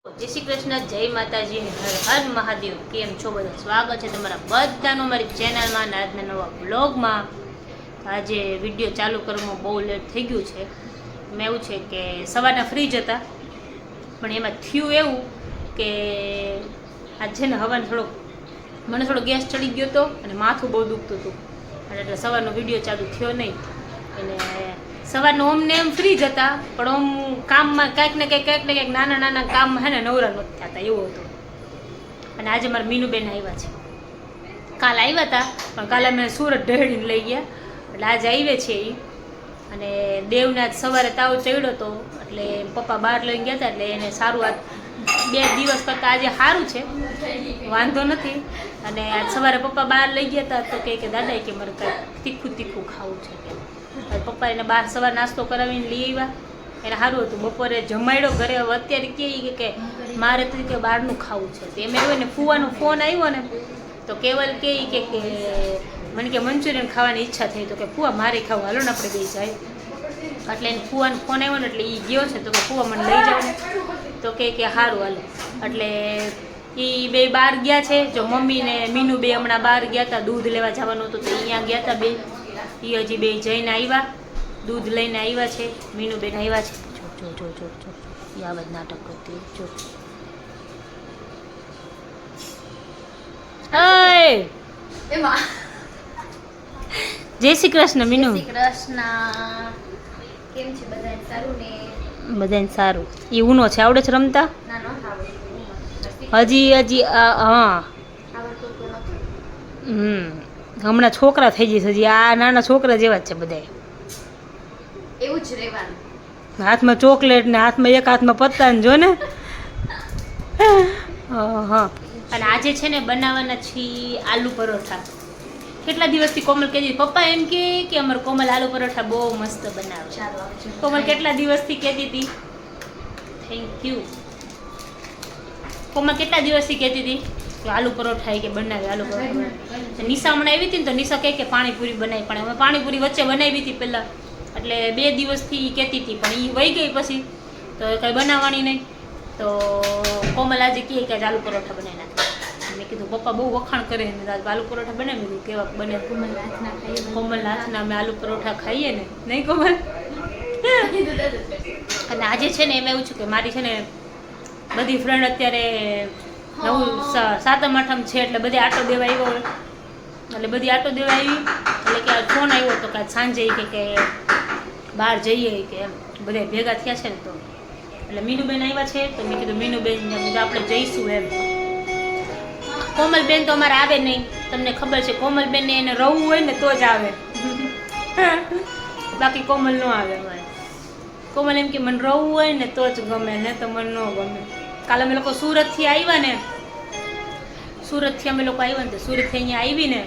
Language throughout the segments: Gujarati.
જય શ્રી કૃષ્ણ, જય માતાજી, હર હર મહાદેવ. કેમ છો બધા? સ્વાગત છે તમારા બધાનું અમારી ચેનલમાં અને આજના નવા બ્લોગમાં. આજે વિડીયો ચાલુ કરવામાં બહુ લેટ થઈ ગયું છે. એમાં એવું છે કે સવારના ફ્રી જ હતા, પણ એમાં થયું એવું કે આજ છે ને હવાને મને થોડો ગેસ ચડી ગયો હતો અને માથું બહુ દુખતું હતું, એટલે સવારનો વિડીયો ચાલુ થયો નહીં. અને સવારનું અમને એમ ફ્રી જ હતા, પણ આમ કામમાં કંઈક ને કંઈક નાના નાના કામમાં હે ને નવરા નથી થતા એવું હતું. અને આજે મારા મીનુબેન આવ્યા છે. કાલ આવ્યા હતા પણ કાલે અમે સુરત ઢેળીને લઈ ગયા, એટલે આજે આવે છે એ. અને દેવને આજ સવારે તાવ ચડ્યો હતો, એટલે પપ્પા બહાર લઈને ગયા હતા, એટલે એને સારું આજ 2 દિવસ કરતાં આજે સારું છે, વાંધો નથી. અને આજ સવારે પપ્પા બહાર લઈ ગયા હતા તો કે દાદા કે મારે કાંઈક તીખું ખાવું છે કે. પપ્પા એને બહાર સવાર નાસ્તો કરાવીને લઈ આવ્યા, એને સારું હતું. બપોરે જમાડ્યો ઘરે. હવે અત્યારે કે મારે તો કે બહારનું ખાવું છે. તો એમ એવું ને ફૂવાનો ફોન આવ્યો ને તો કેવલ કે મને કે મંચુરિયન ખાવાની ઈચ્છા થઈ, તો કે ફૂવા મારે ખાવું, હાલો ને આપણે બે જાય. એટલે એને ફૂવાનો ફોન આવ્યો ને એટલે એ ગયો છે, તો કે ફૂવા મને લઈ જાવ ને, તો કે સારું હાલે. એટલે એ બે બહાર ગયા છે. જો મમ્મી ને મીનુ બે હમણાં બહાર ગયા હતા, દૂધ લેવા જવાનું હતું તો અહીંયા ગયા હતા બે. એ હજી બે જઈને આવ્યા, દૂધ લઈને આવ્યા છે. મીનુબેન આવ્યા છે. જો જો જો જો એ આવા જ નાટક કરતી જો. જય શ્રી કૃષ્ણ મીનુ. જય શ્રી કૃષ્ણ. કેમ છે બધાને? સારું ને? બધાને સારું. એ ઊનો છે, આવડે છે રમતા? ના નો આવડે. હજી હા. આવડતું તો નથી. હમણાં છોકરા થઈ જશે, હજી આ નાના છોકરા જેવા જ છે બધા. એવું જ રહેવાનું. હાથમાં ચોકલેટ ને હાથમાં એક હાથમાં પત્તા ને જો ને. હા. અને આજે છે ને બનાવવાના છીએ આલુ પરોઠા. કેટલા દિવસથી કોમલ કહેતી, પપ્પા એમ કે અમારે કોમલ આલુ પરોઠા બહુ મસ્ત બનાવે. ચાલો આવજો. કોમલ કેટલા દિવસથી કહેતી હતી. Thank you. કોમલ કેટલા દિવસથી કહેતી હતી કે આલુ પરોઠા કે બનાવે આલુ પરોઠા. નિશા હમણાં આવી હતી ને તો નિશા કે પાણીપુરી બનાવી, પણ અમે પાણીપુરી વચ્ચે બનાવી હતી પહેલાં, એટલે 2 દિવસથી કહેતી હતી, પણ એ વહી ગઈ પછી તો કંઈ બનાવવાની નહીં. તો કોમલ આજે કહે કે આલુ પરોઠા બનાવી નાખે. મેં કીધું પપ્પા બહુ વખાણ કરે ને આલુ પરોઠા બનાવી દીધું, કેવા બને. કોમલ હાથના ખાઈએ. કોમલ હાથના અમે આલુ પરોઠા ખાઈએ ને, નહીં કોમલ? અને આજે છે ને એમ એવું છે કે મારી છે ને બધી ફ્રેન્ડ અત્યારે નવું 7મ 8મ છે એટલે બધી આટો દેવા આવ્યો હોય, એટલે બધી આટો દેવા આવી. એટલે કે ફોન આવ્યો તો કે સાંજે કે બહાર જઈએ કે એમ બધા ભેગા થયા છે ને, તો એટલે મીનુબેન આવ્યા છે. તો મેં કીધું મીનુબેન આપણે જઈશું એમ. કોમલબેન તો અમારે આવે નહીં, તમને ખબર છે. કોમલબેનને એને રહવું હોય ને તો જ આવે, બાકી કોમલ ન આવે અમારે. કોમલ એમ કે મને રહવું હોય ને તો જ ગમે, ને તો મને ન ગમે. કાલે અમે લોકો સુરતથી આવ્યા ને, સુરતથી અમે લોકો આવ્યા ને તો સુરતથી અહીંયા આવી ને,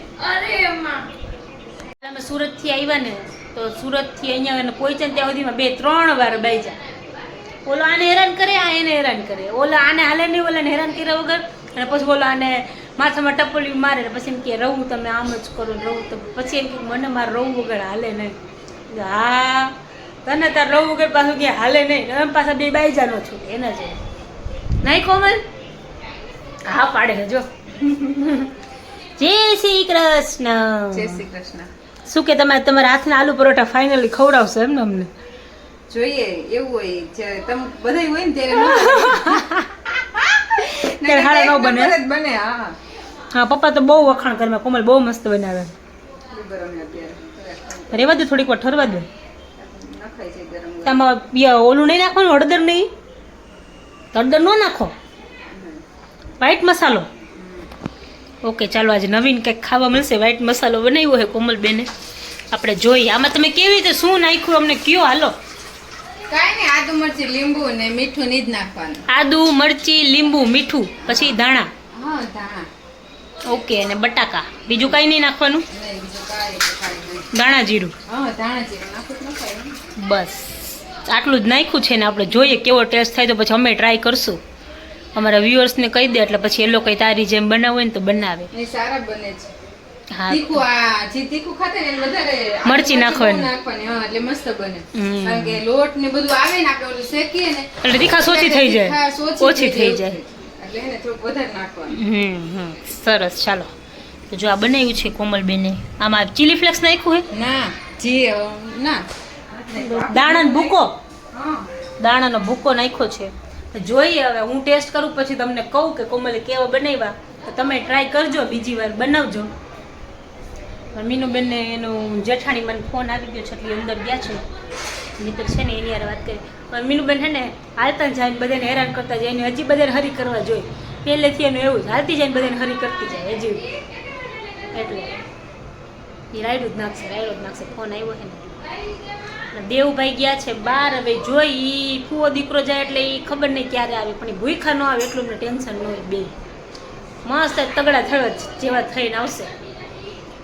અમે સુરતથી આવ્યા ને તો સુરતથી અહીંયા પહોંચ્યા ત્યાં સુધીમાં 2-3 વાર બેજા. ઓલો આને હેરાન કરે, આ એને હેરાન કરે, ઓલા આને હાલે નહીં, ઓલાને હેરાન કર્યા વગર. અને પછી ઓલો આને માથામાં ટપોલી મારે, પછી એમ કે રહું તમે આમ જ કરો, રહું તો પછી એમ કે મને મારે રહું વગર હાલે નહીં. હા તને તાર રહું વગર પાછું ક્યાં હાલે નહીં, એમ પાછા 2 બાઈજાનો છું એના છે નહીં કોમલ? હા પાડે છે જો. જય શ્રી કૃષ્ણ. જય શ્રી કૃષ્ણ. શું કે તમારા હાથના આલુ પરોઠા ફાઇનલી ખવડાવશો એમ ને અમને? જોઈએ એવું હોય જે તમે બધાય હોય ને ત્યારે હારા ન બને. બને. હા હા પપ્પા તો બહુ વખાણ કરે, કોમલ બહુ મસ્ત બનાવે. ગરમ અત્યારે રેવા દે થોડીક વાર ઠરવા દે. નખાય છે ગરમ. તમારે ઓલું નહીં નાખવાનું, હળદર નહીં? હળદર ન નાખો, વ્હાઈટ મસાલો. ઓકે ચાલો આજે નવીન કંઈક ખાવા મળશે. વ્હાઈટ મસાલો બનાવ્યો છે કોમલબેને, આપણે જોઈએ. આમાં તમે કેવી રીતે શું નાખ્યું અમને કયો હાલો. કાંઈ નહીં, આદુ મરચી લીંબુ ને મીઠું ની જ નાખવાનું. આદુ મરચી લીંબુ મીઠું પછી ધાણા. હા ધાણા. ઓકે અને બટાકા, બીજું કાંઈ નહીં નાખવાનું? નહીં બીજું કાંઈ નહીં. દાણા જીરું. હા ધાણા જીરું નાખું ન ખાય. બસ આટલું જ નાખ્યું છે ને આપણે જોઈએ કેવો ટેસ્ટ થાય, તો પછી અમે ટ્રાય કરશું. અમારા વ્યુઅર્સને કહી દે એટલે પછી એ લોકો તારી જેમ બનાવે ને તો બનાવે. એ સારા બને છે. હા. તીખું આ જે તીખું ખાતે ને એને વધારે મરચી નાખવાની. નાખવાની હા એટલે મસ્ત બને. હમ. કારણ કે લોટ ને બધું આવે ને આપણે ઓલું શેકીએ ને એટલે તીખાશ ઓછી થઈ જાય. તીખાશ ઓછી થઈ જાય. એટલે એને થોડું વધારે નાખવાનું. સરસ. ચાલો તો જો આ બનાવ્યું છે કોમલબેને. આમાં ચીલી ફ્લેક્સ નાખ્યું હે, ના જી ના દાણાનો ભૂકો, હા દાણાનો ભૂકો નાખ્યો છે. તો જોઈએ હવે હું ટેસ્ટ કરું પછી તમને કહું કે કોમલે કેવા બનાવ્યા. તો તમે ટ્રાય કરજો, બીજી વાર બનાવજો. મીનુબેનને એનું જેઠાણી મને ફોન આવી ગયો છે એટલે એ અંદર ગયા છે. મિત્ર છે ને એની યાર વાત કરી. પણ મીનુબેન છે ને હાલતા જાય ને બધાને હેરાન કરતા જાય ને હજી બધાને હરી કરવા જોઈએ. પહેલેથી એનું એવું જ હાલતી જાય ને બધાને હરી કરતી જાય હજી. એટલે એ રાયડું જ નાખશે. ફોન આવ્યો છે ને દેવભાઈ ગયા છે બહાર. હવે જોઈ ઈ ફૂવો દીકરો જાય એટલે એ ખબર નહીં ક્યારે આવે, પણ એ ભૂખા ન આવે એટલું મને ટેન્શન ન હોય. બે મસ્ત તગડા થયો જેવા થઈને આવશે.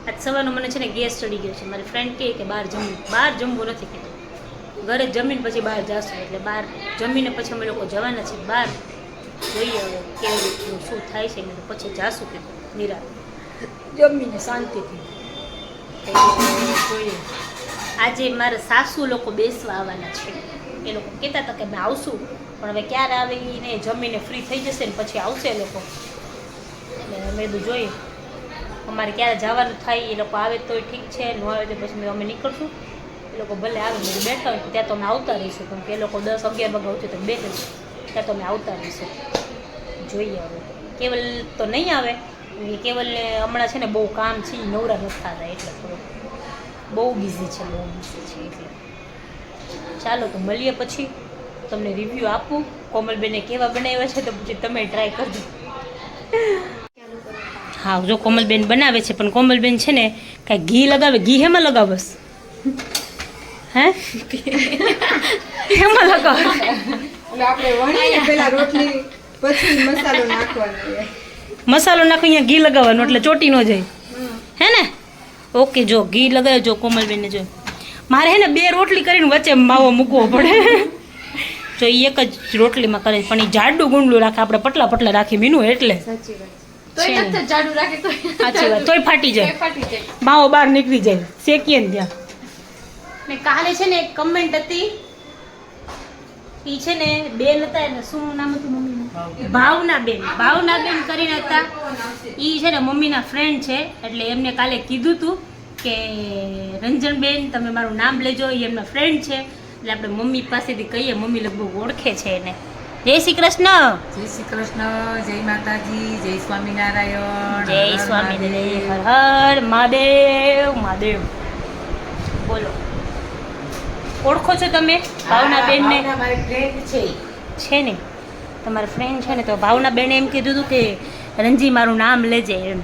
આજ સવારનો મને છે ને ગેસ ચડી ગયો છે. મારી ફ્રેન્ડ કહે કે બહાર જમવું નથી કીધું, ઘરે જમીને પછી બહાર જાશું. એટલે બહાર જમીને પછી અમે લોકો જવાના છીએ બહાર. જોઈએ હવે કેવી રીતનું શું થાય છે ને પછી જાશું કીધું નિરાત જમીને શાંતિથી. જોઈએ આજે મારા સાસુ લોકો બેસવા આવવાના છે. એ લોકો કહેતા હતા કે અમે આવશું, પણ હવે ક્યારે આવે ને જમીને ફ્રી થઈ જશે ને પછી આવશે એ લોકો. એટલે અમે બધું જોઈએ અમારે ક્યારે જવાનું થાય. એ લોકો આવે તોય ઠીક છે, ન આવે તો પછી અમે નીકળશું. એ લોકો ભલે આવે બધું બેઠા હોય ત્યાં તો અમે આવતા રહીશું, કેમ કે એ લોકો 10-11 વાગે આવશે તો બેઠીશું ત્યાં તો અમે આવતા રહીશું. જોઈએ હવે કેવલ તો નહીં આવે, કેવલને હમણાં છે ને બહુ કામ છે, નવરા નથી થતા એટલે થોડું બહુ બિઝી છે એટલે. ચાલો તો મળીએ પછી તમને રિવ્યૂ આપું કોમલબેને કેવા બનાવ્યા છે તો પછી તમે ટ્રાય કરજો. હા જો કોમલબેન બનાવે છે, પણ કોમલબેન છે ને કાંઈ ઘી લગાવે. ઘી હેમાં લગાવસ? હે હેમાં લગાવે? એટલે આપણે વણીએ પેલા રોટલી પછી મસાલો નાખવાનો. મસાલો નાખો અહીંયા ઘી લગાવવાનું એટલે ચોટી ન જાય. હે ને? ઓકે જો ઘી લગાવજો કોમલબેનને. જો મારે હે ને 2 રોટલી કરીને વચ્ચે માવો મૂકવો પડે. જો એ એક જ રોટલીમાં કરે પણ એ જાડું ગુંડલું રાખે, આપણે પટલા રાખી મીનું એટલે. સાચી વાત તોય નથી જાડું રાખે તો સાચી વાત, તોય ફાટી જાય, માવો બહાર નીકળી જાય શેકીએ ને ત્યાં. ને કાલે છે ને એક કમેન્ટ હતી, ઈ છે ને બેન હતા એને શું નામ હતું મમ્મીનું? ભાવનાબેન કરીને હતા. ઈ છે ને મમ્મીના ફ્રેન્ડ છે એટલે એમને કાલે કીધું તું કે રંજનબેન તમે મારું નામ લેજો, એ એમના ફ્રેન્ડ છે એટલે આપણે મમ્મી પાસેથી કહીએ. મમ્મી લગભગ ઓળખે છે એને. જય શ્રી કૃષ્ણ. જય શ્રી કૃષ્ણ, જય માતાજી, જય સ્વામિનારાયણ. જય સ્વામિનારાયણ. હર હર મહાદેવ. બોલો ઓળખો છો તમે ભાવનાબેનને? મારી ફ્રેન્ડ છે ને તમારા ફ્રેન્ડ છે ને, તો ભાવનાબેને એમ કીધું હતું કે રંજી મારું નામ લેજે એમ.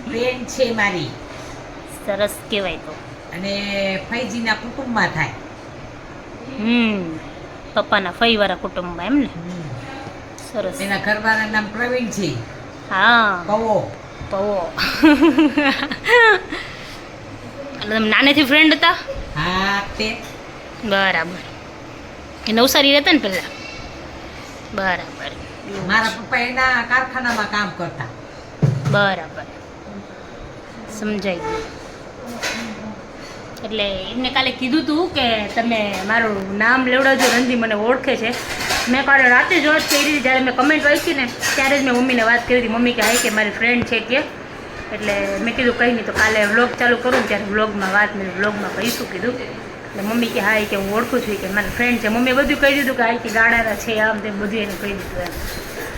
ફ્રેન્ડ છે મારી સરસ કહેવાય. તો અને ફૈજીના કુટુંબમાં થાય. પપ્પાના ફઈવાળા કુટુંબમાં એમ ને? સરસ. એના ઘરવાળાનું નામ પ્રવીણ છે. હા પવો. એટલે તમે નાનેથી ફ્રેન્ડ હતા? હા તે બરાબર. એ નવસારી રહેતા ને પહેલા? બરાબર. મારા પપ્પા એના કારખાનામાં કામ કરતા. બરાબર સમજાઈ ગયું. એટલે એમને કાલે કીધું તું કે તમે મારું નામ લેવડાવજો, રંજી મને ઓળખે છે. મેં કાલે રાતે જ વાત કરી હતી, જ્યારે મેં કમેન્ટ વાંચી ને ત્યારે જ મેં મમ્મીને વાત કરી હતી. મમ્મી કે હાય કે મારી ફ્રેન્ડ છે કે. એટલે મેં કીધું કંઈ નહીં, તો કાલે વ્લોગ ચાલુ કરું ને ત્યારે વ્લોગમાં કહીશું કીધું. એટલે મમ્મી કે હા કે હું ઓળખું છું કે મારી ફ્રેન્ડ છે. મમ્મીએ બધું કહી દીધું કે હા કે ગાડાના છે આમ તેમ બધું એને કહી દીધું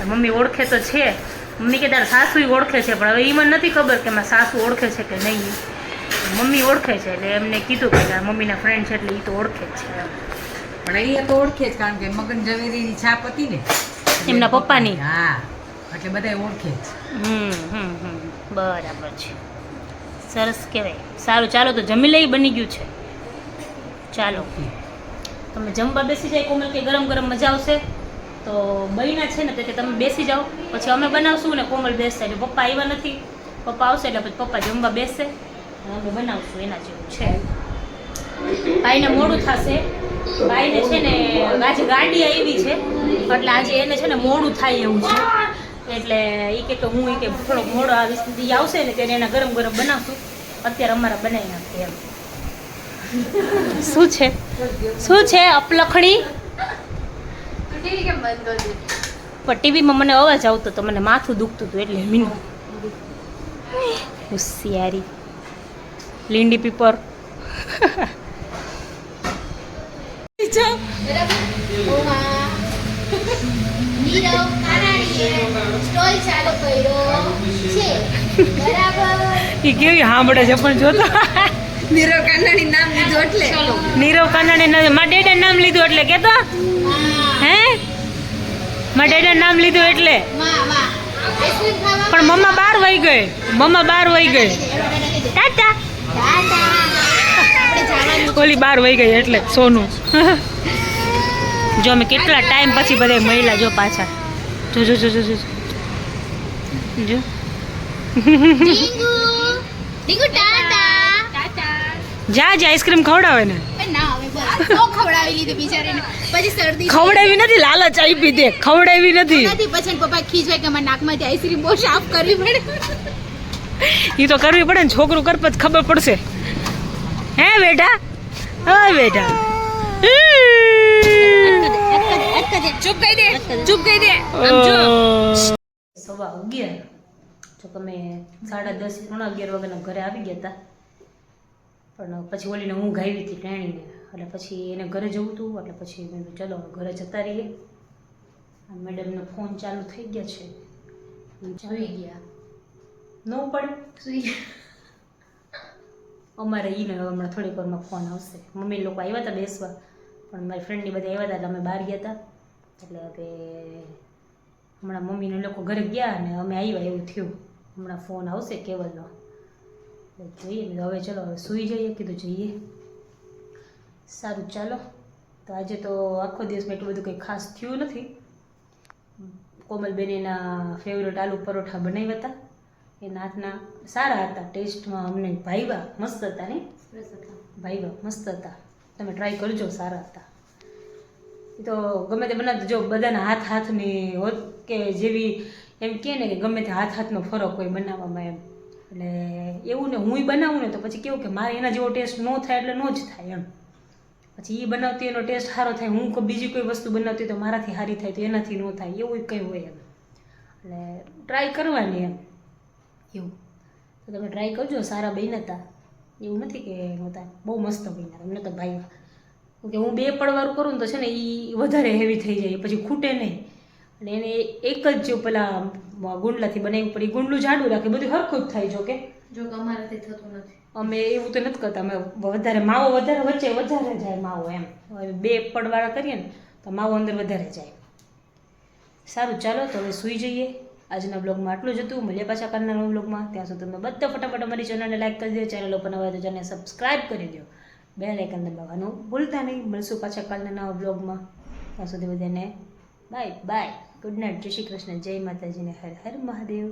એમ. મમ્મી ઓળખે તો છે. મમ્મી કે તારા સાસુ ઓળખે છે, પણ હવે એ મને નથી ખબર કે મારા સાસુ ઓળખે છે કે નહીં. મમ્મી ઓળખે છે એટલે એમને કીધું કે મમ્મીના ફ્રેન્ડ છે એટલે એ તો ઓળખે જ છે. પણ એ તો ઓળખે જ, કારણ કે મગન ઝવેરીની છાપ હતી ને એમના પપ્પાની. હા એટલે બધા ઓળખે જ. બરાબર છે. સરસ કહેવાય. સારું ચાલો તો જમી લઈ, બની ગયું છે. ચાલો તમે જમવા બેસી જાય. કોમલ કે ગરમ મજા આવશે તો બહીના છે ને તો કે તમે બેસી જાઓ, પછી અમે બનાવશું ને કોમલ બેસશે. એટલે પપ્પા આવ્યા નથી, પપ્પા આવશે એટલે પછી પપ્પા જમવા બેસશે અને અમે બનાવશું. એના જેવું છે. ભાઈને મોડું થશે. ભાઈને છે ને આજે ગાડી આવી છે એટલે આજે એને છે ને મોડું થાય એવું છે. એટલે એ કે હું એ કે થોડોક મોડો આવીશ ઈ આવશે ને ત્યારે એના ગરમ ગરમ બનાવશું અત્યારે અમારા બનાવી નાખીએ એમ શું છે અપલખણી ટીવી કેમ બંધ કરી દીધી? પણ ટીવીમાં મને અવાજ આવતો તો મને માથું દુખતું હતું એટલે મીનું હોશિયારી લીંડી પીપર નીરવ કાનાણીએ સ્ટોલ ચાલુ કર્યો છે બરાબર. એ કેવી સાંભળે છે પણ જોતો નીરવ કાનાણી નામ લીધું એટલે નીરવ કાનાણી મારા ડેડા નામ લીધું એટલે કેતો હે મારા ડેડા નામ લીધું એટલે આઈસ્ક્રીમ ખાવા પણ મમ્મા 12 વાઈ ગઈ ટાટા આપણે જવાનું ઓલી 12 વાઈ ગઈ એટલે સોનું જો અમે કેટલા ટાઈમ પછી બધા મહિલા જો પાછા જો જો જો જો જો જો ડીંગુ ટાટા જા આઈસ્ક્રીમ ખવડાવે ને ના હવે બસ તો ખવડાવી લીધી બિચારીને પછી શરદી ખવડાવી નથી લાલચ આપી દે ખવડાવી નથી નથી પછી એના પપ્પા ખીજવાય કે મારા નાકમાંથી આઈસ્ક્રીમ બહુ સાફ કરવી પડે. એ તો કરવી પડે ને છોકરું કર પછી ખબર પડશે હે બેટા હા બેટા ચૂપ કહી દે 11:15 જો તમે 10:30 પોણા 11 વાગ્યાના ઘરે આવી ગયા હતા પણ પછી ઓલીને ઊંઘ આવી હતી ટેણીને એટલે પછી એને ઘરે જવું હતું એટલે પછી મેં કીધું ચલો ઘરે જતા રહીએ મેડમનો ફોન ચાલુ થઈ ગયા છે સુઈ ગયા ન પડે સુઈ અમારે ઈને હમણાં થોડીક વારમાં ફોન આવશે મમ્મી લોકો આવ્યા હતા બેસવા પણ મારી ફ્રેન્ડની બધા આવ્યા હતા એટલે અમે બહાર ગયા હતા એટલે હવે હમણાં મમ્મીને લોકો ઘરે ગયા અને અમે આવ્યા એવું થયું હમણાં ફોન આવશે કેવલનો જોઈએ ને હવે ચલો હવે સૂઈ જઈએ કીધું જઈએ સારું ચાલો તો આજે તો આખો દિવસમાં એટલું બધું કંઈ ખાસ થયું નથી કોમલબેન એના ફેવરેટ આલુ પરોઠા બનાવ્યા હતા એના હાથના સારા હતા ટેસ્ટમાં અમને ભાવ્યા મસ્ત હતા ને ભાવ્યા મસ્ત હતા તમે ટ્રાય કરજો સારા હતા એ તો ગમે તે બનાવતો જો બધાના હાથની હોત કે જેવી એમ કહે ને કે ગમે તે હાથનો ફરક હોય બનાવવામાં એમ એટલે એવું ને હું બનાવું ને તો પછી કેવું કે મારે એના જેવો ટેસ્ટ ન થાય એટલે ન જ થાય એમ પછી એ બનાવતી એનો ટેસ્ટ સારો થાય હું બીજી કોઈ વસ્તુ બનાવતી તો મારાથી સારી થાય તો એનાથી ન થાય એવું કંઈ હોય એમ એટલે ટ્રાય કરવાની એમ એવું તો તમે ટ્રાય કરજો સારા બન્યા હતા એવું નથી કે નહોતા બહુ મસ્ત બન્યા એમને તો ભાઈ કે હું 2 પડવાળું કરું ને તો છે ને એ વધારે હેવી થઈ જાય પછી ખૂટે નહીં અને એને એક જ જો પેલા ગુંડલાથી બનાવી પડી ગુંડલું જાડું રાખે બધું હરખું જ થાય જો કે અમારાથી થતું નથી અમે એવું તો નથી કરતા અમે વધારે માવો વધારે વચ્ચે વધારે જાય માવો એમ 2 પડવાળા કરીએ ને તો માવો અંદર વધારે જાય સારું ચાલો તો હવે સૂઈ જઈએ આજના બ્લોગમાં આટલું જ હતું મળીએ પાછા કાલના બ્લોગમાં ત્યાં સુધી તમે બધા ફટાફટ અમારી ચેનલને લાઈક કરી દો ચેનલ ઉપર નવા તો ચેનલને સબસ્ક્રાઈબ કરી દો બેલ આઇકન દબાવવાનું ભૂલતા નહીં મળશું પાછા કાલના નવા બ્લોગમાં ત્યાં સુધી બધાને બાય બાય ગુડ નાઇટ જય શ્રી કૃષ્ણ જય માતાજીને હર હર મહાદેવ